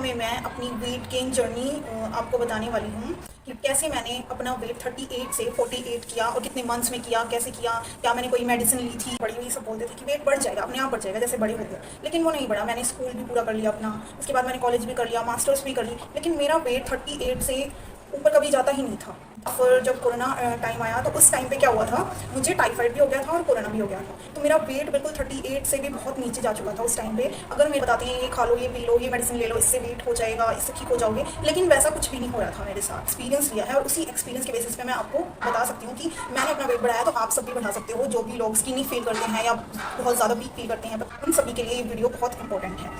में मैं अपनी वेट गेन जर्नी आपको बताने वाली हूँ कि कैसे मैंने अपना वेट 38 से 48 किया और कितने मंथ्स में किया, कैसे किया, क्या मैंने कोई मेडिसिन ली थी। बड़ी हुई सब बोलते थे कि वेट बढ़ जाएगा, अपने आप बढ़ जाएगा जैसे बड़े होते हैं, लेकिन वो नहीं बढ़ा। मैंने स्कूल भी पूरा कर लिया अपना, उसके बाद मैंने कॉलेज भी कर लिया, मास्टर्स भी कर ली, लेकिन मेरा वेट 38 से ऊपर कभी जाता ही नहीं था। फिर जब कोरोना टाइम आया तो उस टाइम पे क्या हुआ था, मुझे टाइफाइड भी हो गया था और कोरोना भी हो गया था। तो मेरा वेट बिल्कुल 38 से भी बहुत नीचे जा चुका था उस टाइम पे। अगर मैं बताती हैं ये खा लो, ये पी लो, ये मेडिसिन ले लो, इससे वेट हो जाएगा, इससे ठीक हो जाओगे, लेकिन वैसा कुछ भी नहीं हो रहा था मेरे साथ। एक्सपीरियंस लिया है और उसी एक्सपीरियंस के बेसिस पे मैं आपको बता सकती हूँ कि मैंने अपना वेट बढ़ाया, तो आप सब भी बढ़ा सकते हो। जो भी लोग स्किनी फील करते हैं या बहुत ज़्यादा वीक फील करते हैं, उन सभी के लिए ये वीडियो बहुत इंपॉर्टेंट है।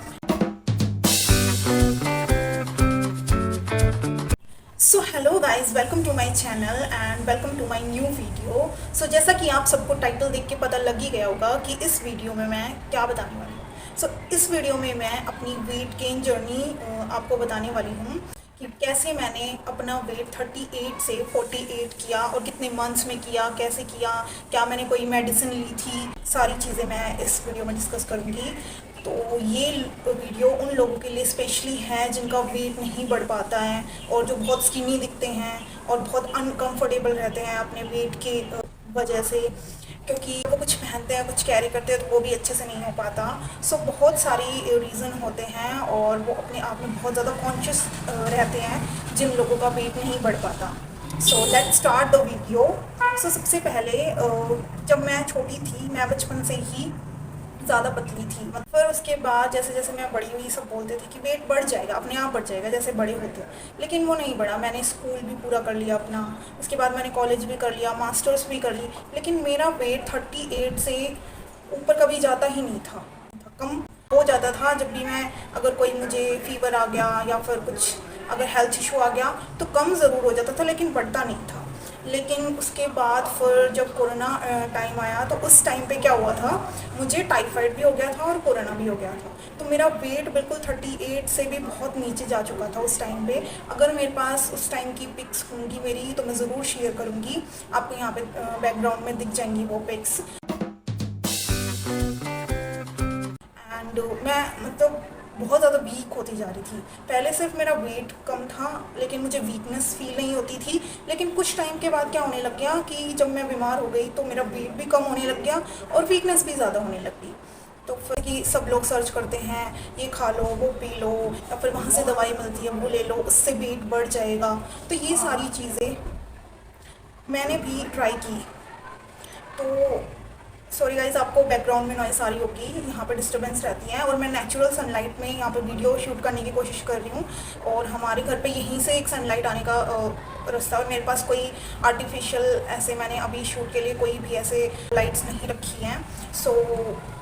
So hello guys, welcome to my channel and welcome to my new video. So जैसा कि आप सबको टाइटल देख के पता लग ही गया होगा कि इस वीडियो में मैं क्या बताने वाली हूँ। सो इस वीडियो में मैं अपनी वेट गेन जर्नी आपको बताने वाली हूँ कि कैसे मैंने अपना वेट 38 से 48 किया और कितने मंथ्स में किया, कैसे किया, क्या मैंने कोई मेडिसिन ली थी, सारी चीज़ें मैं इस वीडियो में डिस्कस करूँगी। तो ये वीडियो उन लोगों के लिए स्पेशली है जिनका वेट नहीं बढ़ पाता है और जो बहुत स्किनी दिखते हैं और बहुत अनकंफर्टेबल रहते हैं अपने वेट के वजह से, क्योंकि वो कुछ पहनते हैं, कुछ कैरी करते हैं तो वो भी अच्छे से नहीं हो पाता। सो बहुत सारी रीज़न होते हैं और वो अपने आप में बहुत ज़्यादा कॉन्शियस रहते हैं जिन लोगों का वेट नहीं बढ़ पाता। So let's start the video. So सबसे पहले जब मैं छोटी थी, मैं बचपन से ही ज़्यादा पतली थी। फिर उसके बाद जैसे जैसे मैं बड़ी हुई, सब बोलते थे कि वेट बढ़ जाएगा, अपने आप बढ़ जाएगा जैसे बड़े होते हैं, लेकिन वो नहीं बढ़ा। मैंने स्कूल भी पूरा कर लिया अपना, उसके बाद मैंने कॉलेज भी कर लिया, मास्टर्स भी कर ली, लेकिन मेरा वेट 38 से ऊपर कभी जाता ही नहीं था। कम हो जाता था जब भी मैं, अगर कोई मुझे फीवर आ गया या फिर कुछ अगर हेल्थ इशू आ गया तो कम ज़रूर हो जाता था, लेकिन बढ़ता नहीं था। लेकिन उसके बाद फिर जब कोरोना टाइम आया तो उस टाइम पे क्या हुआ था, मुझे टाइफाइड भी हो गया था और कोरोना भी हो गया था। तो मेरा वेट बिल्कुल 38 से भी बहुत नीचे जा चुका था उस टाइम पे। अगर मेरे पास उस टाइम की पिक्स होंगी मेरी तो मैं ज़रूर शेयर करूँगी, आपको यहाँ पे बैकग्राउंड में दिख जाएंगी वो पिक्स। एंड मैं मतलब बहुत ज़्यादा वीक होती जा रही थी। पहले सिर्फ मेरा वेट कम था लेकिन मुझे वीकनेस फील नहीं होती थी, लेकिन कुछ टाइम के बाद क्या होने लग गया कि जब मैं बीमार हो गई तो मेरा वेट भी कम होने लग गया और वीकनेस भी ज़्यादा होने लग गई। तो फिर कि सब लोग सर्च करते हैं ये खा लो, वो पी लो, या फिर वहाँ से दवाई मिलती है वो ले लो, उससे वेट बढ़ जाएगा। तो ये सारी चीज़ें मैंने भी ट्राई की। तो सॉरी गाइज, आपको बैकग्राउंड में नॉइस आ रही होगी, यहाँ पे डिस्टर्बेंस रहती है और मैं नेचुरल सनलाइट में यहाँ पे वीडियो शूट करने की कोशिश कर रही हूँ और हमारे घर पे यहीं से एक सनलाइट आने का रास्ता है। मेरे पास कोई आर्टिफिशियल ऐसे मैंने अभी शूट के लिए कोई भी ऐसे लाइट्स नहीं रखी हैं। सो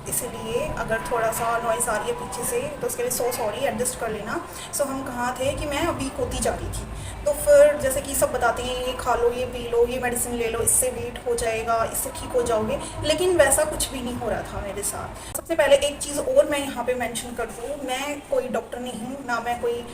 इसलिए अगर थोड़ा सा नॉइस आ रही है पीछे से तो उसके लिए सो सॉरी, एडजस्ट कर लेना। सो हम कहाँ थे कि मैं वीक होती जा रही थी। तो फिर जैसे कि सब बताते हैं ये खा लो, ये पी लो, ये मेडिसिन ले लो, इससे वेट हो जाएगा, इससे ठीक हो जाओगे, लेकिन वैसा कुछ भी नहीं हो रहा था मेरे साथ। सबसे पहले एक चीज़ और मैं यहाँ पे मेंशन कर दूँ, मैं कोई डॉक्टर नहीं हूँ, ना मैं कोई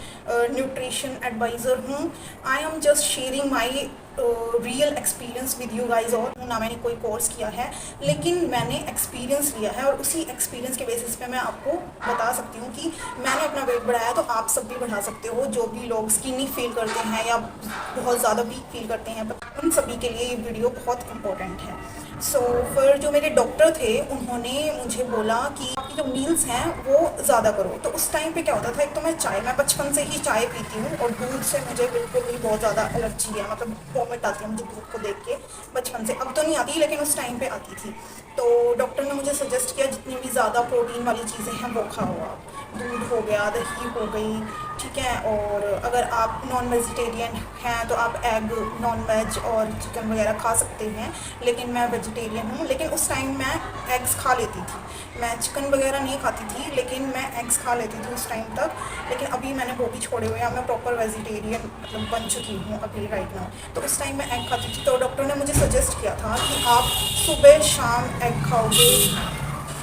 न्यूट्रिशन एडवाइज़र हूँ। I am just sharing my real experience with you guys. और ना मैंने कोई कोर्स किया है, लेकिन मैंने एक्सपीरियंस लिया है और उसी एक्सपीरियंस के बेसिस पे मैं आपको बता सकती हूँ कि मैंने अपना वेट बढ़ाया, तो आप सब भी बढ़ा सकते हो। जो भी लोग स्किनी फील करते हैं या बहुत ज़्यादा वीक फील करते हैं, उन सभी के लिए ये वीडियो बहुत इंपॉर्टेंट है। सो फिर जो मेरे डॉक्टर थे उन्होंने मुझे बोला कि आपकी जो मील्स हैं वो ज़्यादा करो। तो उस टाइम पे क्या होता था, एक तो मैं बचपन से ही चाय पीती हूँ और दूध से मुझे बिल्कुल भी बहुत ज़्यादा एलर्जी है, मतलब वॉमिट आती है मुझे दूध को देख के बचपन से। अब तो नहीं आती लेकिन उस टाइम पे आती थी। तो डॉक्टर ने मुझे सजेस्ट किया जितनी भी ज़्यादा प्रोटीन वाली चीज़ें हैं वो खाओ आप। दूध हो गया, दही हो गई, ठीक है। और अगर आप नॉन वेजिटेरियन हैं तो आप एग, नॉन वेज और चिकन वगैरह खा सकते हैं, लेकिन मैं वेजिटेरियन हूँ। लेकिन उस टाइम मैं एग्स खा लेती थी, मैं चिकन वगैरह नहीं खाती थी, लेकिन मैं एग्स खा लेती थी उस टाइम तक। लेकिन अभी मैंने वो भी छोड़े हुए हैं, मैं प्रॉपर वेजिटेरियन मतलब बन चुकी हूँ अभी राइट नाउ। तो उस टाइम मैं एग खाती थी, तो डॉक्टर ने मुझे सजेस्ट किया था कि आप सुबह शाम एग खाओगे।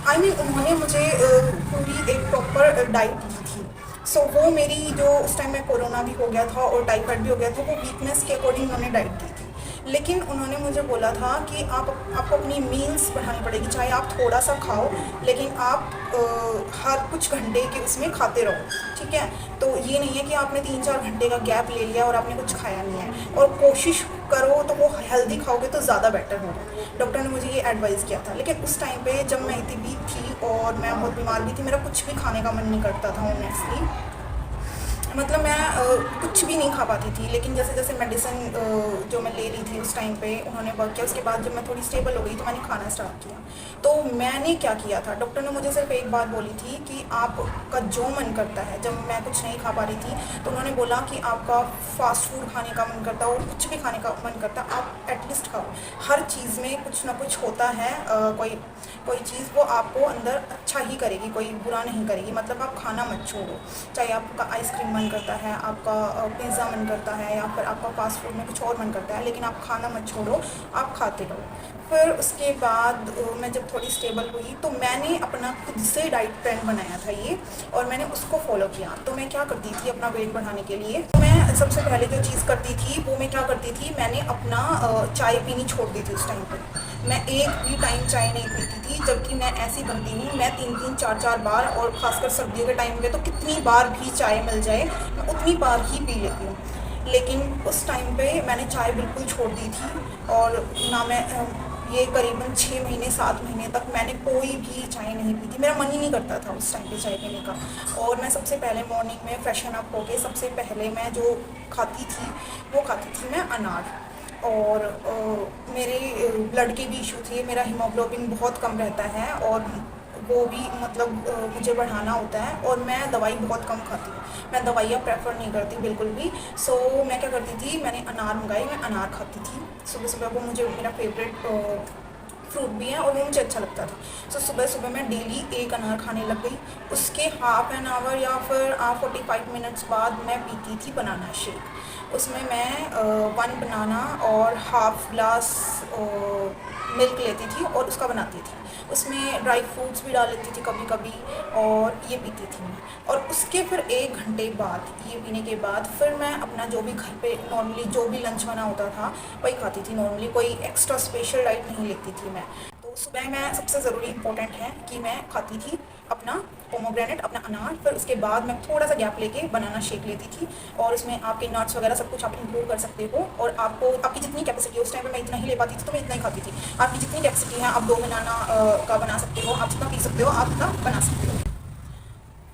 उन्होंने मुझे पूरी एक प्रॉपर डाइट दी थी। सो वो मेरी जो उस टाइम में कोरोना भी हो गया था और टाइफाइड भी हो गया था, वो वीकनेस के अकॉर्डिंग उन्होंने डाइट दी थी। लेकिन उन्होंने मुझे बोला था कि आपको अपनी मील्स बढ़ानी पड़ेगी, चाहे आप थोड़ा सा खाओ लेकिन आप हर कुछ घंटे के उसमें खाते रहो, ठीक है। तो ये नहीं है कि आपने 3-4 घंटे का गैप ले लिया और आपने कुछ खाया नहीं है, और कोशिश करो तो वो हेल्दी खाओगे तो ज़्यादा बेटर होगा। डॉक्टर ने मुझे ये एडवाइस किया था। लेकिन उस टाइम पे जब मैं इतनी वीक थी और मैं बहुत बीमार भी थी, मेरा कुछ भी खाने का मन नहीं करता था ऑनेस्टली। मतलब मैं कुछ भी नहीं खा पाती थी। लेकिन जैसे जैसे मेडिसिन जो मैं ले रही थी उस टाइम पे उन्होंने वर्क किया, उसके बाद जब मैं थोड़ी स्टेबल हो गई तो मैंने खाना स्टार्ट किया। तो मैंने क्या किया था, डॉक्टर ने मुझे सिर्फ एक बात बोली थी कि आपका जो मन करता है, जब मैं कुछ नहीं खा पा रही थी तो उन्होंने बोला कि आपका फास्ट फूड खाने का मन करता है और कुछ भी खाने का मन करता है, आप एटलीस्ट खाओ। हर चीज़ में कुछ ना कुछ होता है, कोई चीज़ वो आपको अंदर अच्छा ही करेगी, कोई बुरा नहीं करेगी। मतलब आप खाना मत छोड़ो, चाहे आपका आइसक्रीम मन करता है, आपका पिज़्ज़ा मन करता है, या फिर आपका फास्ट फूड में कुछ और मन करता है, लेकिन आप खाना मत छोड़ो, आप खाते रहो। फिर उसके बाद मैं जब थोड़ी स्टेबल हुई तो मैंने अपना खुद से डाइट प्लान बनाया था ये, और मैंने उसको फॉलो किया। तो मैं क्या करती थी अपना वेट बढ़ाने के लिए, तो मैं सबसे पहले जो चीज़ करती थी वो मैं क्या करती थी, मैंने अपना चाय पीनी छोड़ दी थी। उस टाइम पर मैं एक भी टाइम चाय नहीं पीती थी, जबकि मैं ऐसी बनती हूँ, मैं 3-3 4-4 बार, और ख़ासकर सर्दियों के टाइम पे तो कितनी बार भी चाय मिल जाए मैं उतनी बार ही पी लेती हूँ। लेकिन उस टाइम पे मैंने चाय बिल्कुल छोड़ दी थी, और ना मैं ये करीबन 6 महीने 7 महीने तक मैंने कोई भी चाय नहीं पी थी। मेरा मन ही नहीं करता था उस टाइम पे चाय पीने का। और मैं सबसे पहले मॉर्निंग में फ्रेशन अप होके सबसे पहले मैं जो खाती थी वो खाती थी मैं अनार। और मेरे ब्लड के भी इशू थे, मेरा हीमोग्लोबिन बहुत कम रहता है, और वो भी मतलब मुझे बढ़ाना होता है, और मैं दवाई बहुत कम खाती हूँ, मैं दवाइयाँ प्रेफर नहीं करती बिल्कुल भी। सो मैं क्या करती थी, मैंने अनार मंगाई, मैं अनार खाती थी सुबह सुबह। वो मुझे मेरा फेवरेट फ्रूट भी है और वो मुझे अच्छा लगता था। सो सुबह सुबह मैं डेली एक अनार खाने लग गई। उसके हाफ एन आवर या फिर 45 मिनट्स बाद मैं पीती थी बनाना शेक। उसमें मैं 1 बनाना और हाफ ग्लास मिल्क लेती थी और उसका बनाती थी। उसमें ड्राई फ्रूट्स भी डाल लेती थी कभी कभी, और ये पीती थी मैं। और उसके फिर 1 घंटे बाद, ये पीने के बाद फिर मैं अपना जो भी घर पे नॉर्मली जो भी लंच बना होता था वही खाती थी नॉर्मली, कोई एक्स्ट्रा स्पेशल डाइट नहीं लेती थी मैं। तो सुबह में सबसे ज़रूरी इंपॉर्टेंट है कि मैं खाती थी अपना पोमोग्रेनेट, अपना अनार। फिर उसके बाद मैं थोड़ा सा गैप लेके बनाना शेक लेती थी, और उसमें आपके नट्स वगैरह सब कुछ आप इंक्लूड कर सकते हो। और आपको आपकी जितनी कैपेसिटी है, उस टाइम पे मैं इतना ही ले पाती थी तो मैं इतना ही खाती थी। आपकी जितनी कैपेसिटी है आप 2 बनाना का बना सकते हो, आप जितना पी सकते हो आप उतना बना सकते हो।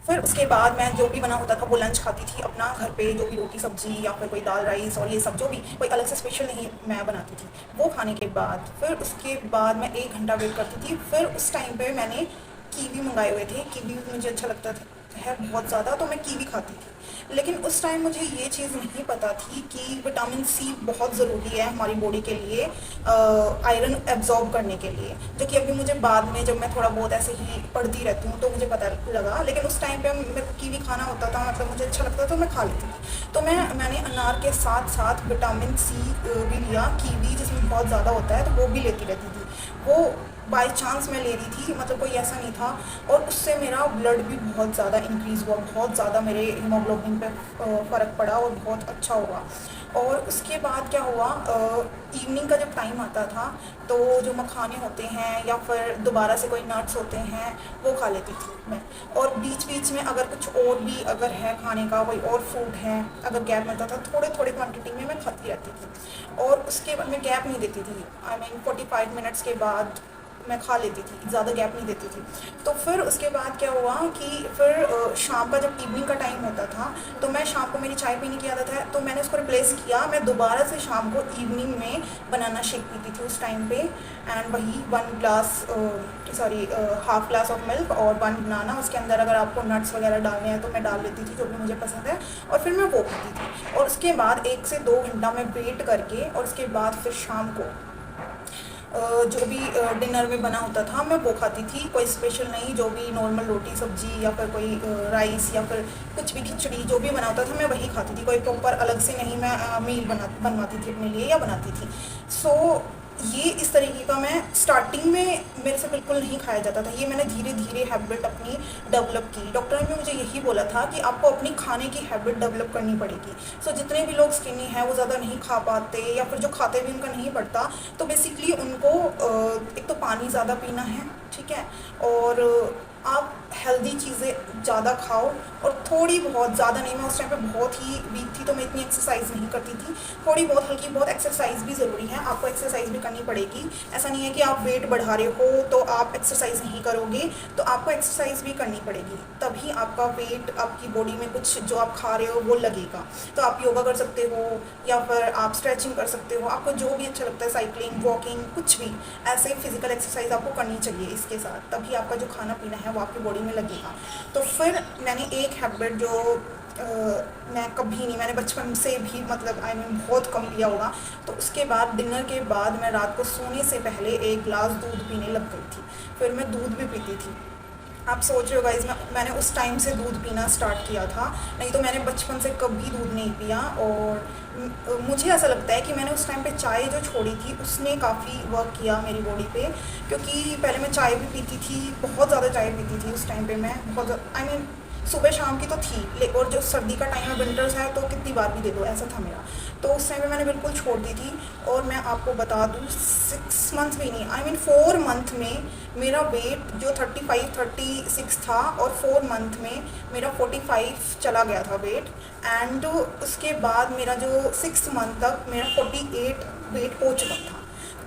फिर उसके बाद मैं जो भी बना होता था वो लंच खाती थी अपना घर पे, जो भी रोटी सब्जी या फिर कोई दाल राइस और ये सब, जो भी कोई अलग से स्पेशल नहीं मैं बनाती थी। वो खाने के बाद फिर उसके बाद मैं 1 घंटा वेट करती थी। फिर उस टाइम पे मैंने कीवी मंगाए हुए थे, कीवी मुझे अच्छा लगता था है बहुत ज़्यादा, तो मैं कीवी खाती थी। लेकिन उस टाइम मुझे ये चीज़ नहीं पता थी कि विटामिन सी बहुत ज़रूरी है हमारी बॉडी के लिए, आयरन एब्जॉर्ब करने के लिए, जो कि अभी मुझे बाद में जब मैं थोड़ा बहुत ऐसे ही पढ़ती रहती हूँ तो मुझे पता लगा। लेकिन उस टाइम पे मेरे को कीवी खाना होता था, मतलब मुझे अच्छा लगता था तो मैं खा लेती थी। तो मैंने अनार के साथ साथ विटामिन सी भी लिया, कीवी जिसमें बहुत ज़्यादा होता है तो वो भी लेती रहती थी। वो बाय चांस मैं ले रही थी, मतलब कोई ऐसा नहीं था। और उससे मेरा ब्लड भी बहुत ज़्यादा इंक्रीज़ हुआ, बहुत ज़्यादा मेरे हीमोग्लोबिन पे फ़र्क पड़ा और बहुत अच्छा हुआ। और उसके बाद क्या हुआ, इवनिंग का जब टाइम आता था तो जो मखाने होते हैं या फिर दोबारा से कोई नट्स होते हैं वो खा लेती थी मैं। और बीच बीच में अगर कुछ और भी अगर है खाने का, कोई और फूड है, अगर गैप मिलता था थोड़े थोड़े क्वांटिटी में मैं खाती रहती थी। और उसके बाद मैं गैप नहीं देती थी, आई मीन 45 मिनट्स के बाद मैं खा लेती थी, ज़्यादा गैप नहीं देती थी। तो फिर उसके बाद क्या हुआ कि फिर शाम का जब इवनिंग का टाइम होता था तो मैं शाम को मेरी चाय पीने की आदत है तो मैंने उसको रिप्लेस किया, मैं दोबारा से शाम को इवनिंग में बनाना शेक पीती थी उस टाइम पे। एंड वही 1 glass half glass of milk और 1 बनाना, उसके अंदर अगर आपको नट्स वगैरह डालने हैं तो मैं डाल लेती थी, जो भी मुझे पसंद है, और फिर मैं वो पीती थी। और उसके बाद 1 से 2 घंटा मैं वेट करके, और उसके बाद फिर शाम को जो भी डिनर में बना होता था मैं वो खाती थी, कोई स्पेशल नहीं, जो भी नॉर्मल रोटी सब्जी या फिर कोई राइस या फिर कुछ भी खिचड़ी जो भी बना होता था मैं वही खाती थी, कोई प्रॉपर अलग से नहीं मैं मील बनवाती थी अपने लिए या बनाती थी। सो ये इस तरीके का मैं स्टार्टिंग में मेरे से बिल्कुल नहीं खाया जाता था। ये मैंने धीरे धीरे हैबिट अपनी डेवलप की। डॉक्टर ने भी मुझे यही बोला था कि आपको अपनी खाने की हैबिट डेवलप करनी पड़ेगी। सो जितने भी लोग स्किनी हैं वो ज़्यादा नहीं खा पाते, या फिर जो खाते भी उनका नहीं पड़ता, तो बेसिकली उनको एक तो पानी ज़्यादा पीना है, ठीक है, और आप हेल्दी चीज़ें ज़्यादा खाओ, और थोड़ी बहुत, ज़्यादा नहीं, मैं उस टाइम पे बहुत ही वीक थी तो मैं इतनी एक्सरसाइज नहीं करती थी। थोड़ी बहुत हल्की बहुत एक्सरसाइज भी ज़रूरी है, आपको एक्सरसाइज भी करनी पड़ेगी। ऐसा नहीं है कि आप वेट बढ़ा रहे हो तो आप एक्सरसाइज नहीं करोगे, तो आपको एक्सरसाइज भी करनी पड़ेगी, तभी आपका वेट, आपकी बॉडी में कुछ जो आप खा रहे हो वो लगेगा। तो आप योगा कर सकते हो, या फिर आप स्ट्रेचिंग कर सकते हो, आपको जो भी अच्छा लगता है, साइकिलिंग, वॉकिंग, कुछ भी ऐसे फिजिकल एक्सरसाइज आपको करनी चाहिए इसके साथ, तभी आपका जो खाना पीना है वो आपकी बॉडी में लगेगा। तो फिर मैंने एक हैबिट जो मैं कभी नहीं, मैंने बचपन से भी मतलब बहुत कम लिया होगा, तो उसके बाद डिनर के बाद मैं रात को सोने से पहले 1 गिलास दूध पीने लग गई थी। फिर मैं दूध भी पीती थी। आप सोच रहे हो गाइज, मैंने उस टाइम से दूध पीना स्टार्ट किया था, नहीं तो मैंने बचपन से कभी दूध नहीं पिया। और मुझे ऐसा लगता है कि मैंने उस टाइम पे चाय जो छोड़ी थी उसने काफ़ी वर्क किया मेरी बॉडी पे, क्योंकि पहले मैं चाय भी पीती थी, बहुत ज़्यादा चाय पीती थी उस टाइम पे मैं, बहुत सुबह शाम की तो थी, और जो सर्दी का टाइम है, विंटर्स है, तो कितनी बार भी दे दो, ऐसा था मेरा। तो उस टाइम पे मैंने बिल्कुल छोड़ दी थी। और मैं आपको बता दूँ, 6 मंथ भी नहीं, 4 मंथ में मेरा वेट जो 35-36 था, और 4 मंथ में मेरा 45 चला गया था वेट। एंड उसके बाद मेरा जो 6 मंथ तक मेरा 48 वेट हो चुका था।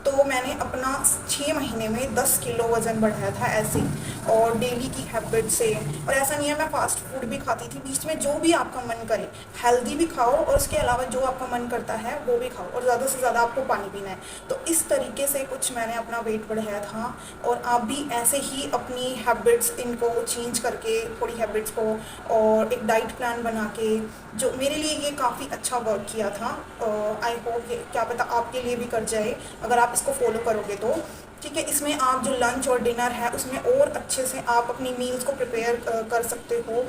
तो मैंने अपना 6 महीने में 10 किलो वज़न बढ़ाया था ऐसे ही, और डेली की हैबिट से। और ऐसा नहीं है, मैं फ़ास्ट फूड भी खाती थी बीच में, जो भी आपका मन करे, हेल्दी भी खाओ, और उसके अलावा जो आपका मन करता है वो भी खाओ, और ज़्यादा से ज़्यादा आपको पानी पीना है। तो इस तरीके से कुछ मैंने अपना वेट बढ़ाया था। और आप भी ऐसे ही अपनी हैबिट्स इनको चेंज करके, थोड़ी हैबिट्स को, और एक डाइट प्लान बना के, जो मेरे लिए ये काफ़ी अच्छा वर्क किया था। आई होप क्या पता आपके लिए भी कर जाए अगर आप इसको फॉलो करोगे तो, ठीक है। इसमें आप जो लंच और डिनर है उसमें और अच्छे से आप अपनी मील्स को प्रिपेयर कर सकते हो,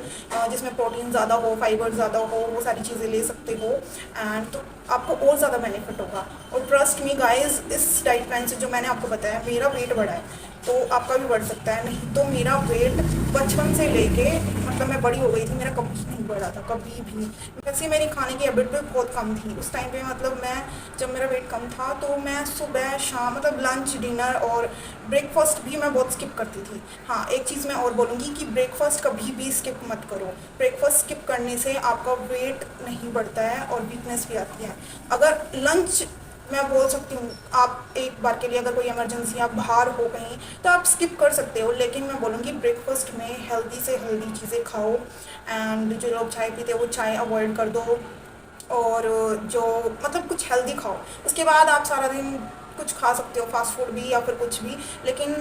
जिसमें प्रोटीन ज़्यादा हो, फाइबर ज़्यादा हो, वो सारी चीज़ें ले सकते हो। एंड तो आपको और ज़्यादा बेनिफिट होगा। और ट्रस्ट मी गाइस, इस डाइट प्लान से जो मैंने आपको बताया, मेरा वेट बढ़ा है, तो आपका भी बढ़ सकता है। नहीं तो मेरा वेट बचपन से लेके, मतलब मैं बड़ी हो गई थी, मेरा कभी नहीं बढ़ा था, कभी भी। वैसे मेरी खाने की हैबिट भी बहुत कम थी उस टाइम पे, मतलब मैं, जब मेरा वेट कम था तो मैं सुबह शाम, मतलब लंच, डिनर और ब्रेकफास्ट भी मैं बहुत स्किप करती थी। हाँ, एक चीज़ मैं और बोलूँगी कि ब्रेकफास्ट कभी भी स्किप मत करो। ब्रेकफास्ट स्किप करने से आपका वेट नहीं बढ़ता है और वीकनेस भी आती है। अगर लंच, मैं बोल सकती हूँ, आप एक बार के लिए अगर कोई इमरजेंसी, आप बाहर हो कहीं, तो आप स्किप कर सकते हो, लेकिन मैं बोलूँगी ब्रेकफास्ट में हेल्दी से हेल्दी चीज़ें खाओ। एंड जो लोग चाय पीते हैं वो चाय अवॉइड कर दो, और जो मतलब कुछ हेल्दी खाओ। उसके बाद आप सारा दिन कुछ खा सकते हो, फास्ट फूड भी या फिर कुछ भी, लेकिन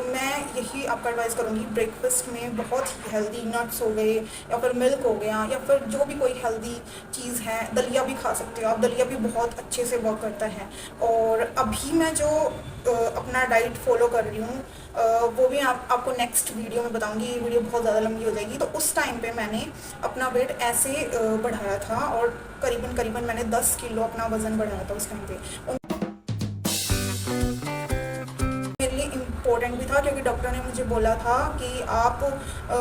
मैं यही आपका एडवाइस करूँगी, ब्रेकफास्ट में बहुत ही हेल्दी नट्स हो गए, या फिर मिल्क हो गया, या फिर जो भी कोई हेल्दी चीज़ है, दलिया भी खा सकते हो आप, दलिया भी बहुत अच्छे से वर्क करता है। और अभी मैं जो अपना डाइट फॉलो कर रही हूँ, वो भी आपको नेक्स्ट वीडियो में बताऊँगी, ये वीडियो बहुत ज़्यादा लंबी हो जाएगी। तो उस टाइम पे मैंने अपना वेट ऐसे बढ़ाया था, और करीबन करीबन मैंने 10 किलो अपना वज़न बढ़ाया था उस टाइम पे। मेरे लिए इम्पोर्टेंट भी था, क्योंकि डॉक्टर ने मुझे बोला था कि आप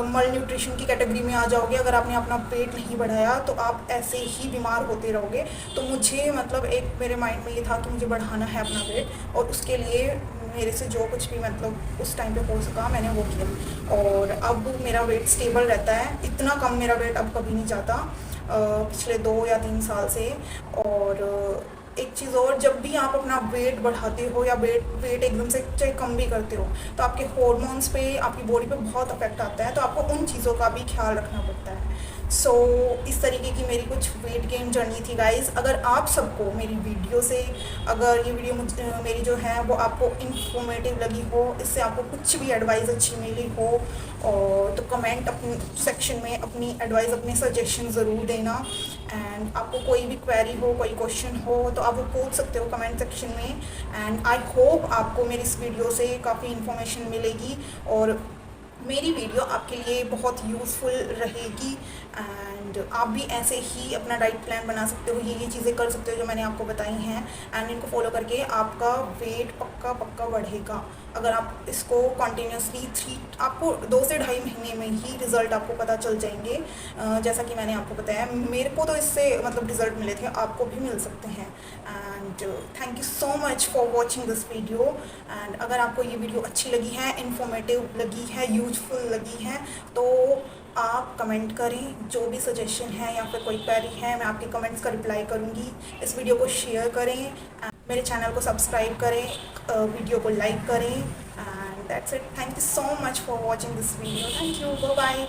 मल न्यूट्रिशन की कैटेगरी में आ जाओगे अगर आपने अपना पेट नहीं बढ़ाया, तो आप ऐसे ही बीमार होते रहोगे। तो मुझे, मतलब एक मेरे माइंड में ये था कि मुझे बढ़ाना है अपना वेट, और उसके लिए मेरे से जो कुछ भी मतलब उस टाइम पे हो सका मैंने वो किया। और अब मेरा वेट स्टेबल रहता है, इतना कम मेरा वेट अब कभी नहीं जाता पिछले 2 या 3 साल से। और एक चीज़ और, जब भी आप अपना वेट बढ़ाते हो या वेट एकदम से चाहे कम भी करते हो, तो आपके हॉर्मोन्स पे, आपकी बॉडी पे बहुत अफेक्ट आता है, तो आपको उन चीज़ों का भी ख्याल रखना पड़ता है। सो इस तरीके की मेरी कुछ वेट गेन जर्नी थी गाइज़। अगर आप सबको मेरी वीडियो से, अगर ये वीडियो मेरी जो है वो आपको इन्फॉर्मेटिव लगी हो, इससे आपको कुछ भी एडवाइस अच्छी मिली हो, और तो कमेंट अपने सेक्शन में अपनी एडवाइस, अपने सजेशन ज़रूर देना। एंड आपको कोई भी क्वेरी हो, कोई क्वेश्चन हो, तो आप वो पूछ सकते हो कमेंट सेक्शन में। एंड आई होप आपको मेरी इस वीडियो से काफ़ी इन्फॉर्मेशन मिलेगी, और मेरी वीडियो आपके लिए बहुत यूज़फुल रहेगी। एंड एंड आप भी ऐसे ही अपना डाइट प्लान बना सकते हो, ये चीज़ें कर सकते हो जो मैंने आपको बताई हैं, एंड इनको फॉलो करके आपका वेट पक्का पक्का बढ़ेगा। अगर आप इसको कंटिन्यूसली आपको 2 से ढाई महीने में ही रिज़ल्ट आपको पता चल जाएंगे। जैसा कि मैंने आपको बताया, मेरे को तो इससे मतलब रिज़ल्ट मिले थे, आपको भी मिल सकते हैं। And thank you so much for watching this video. And अगर आपको ये वीडियो अच्छी लगी है, इन्फॉर्मेटिव लगी है, यूजफुल लगी है, तो आप कमेंट करें। जो भी सजेशन है या फिर कोई क्वेरी है, मैं आपके कमेंट्स का रिप्लाई करूँगी। इस वीडियो को शेयर करें, मेरे चैनल को सब्सक्राइब करें, वीडियो को लाइक करें, and that's it. Thank you so much for watching this video. Thank you, bye bye.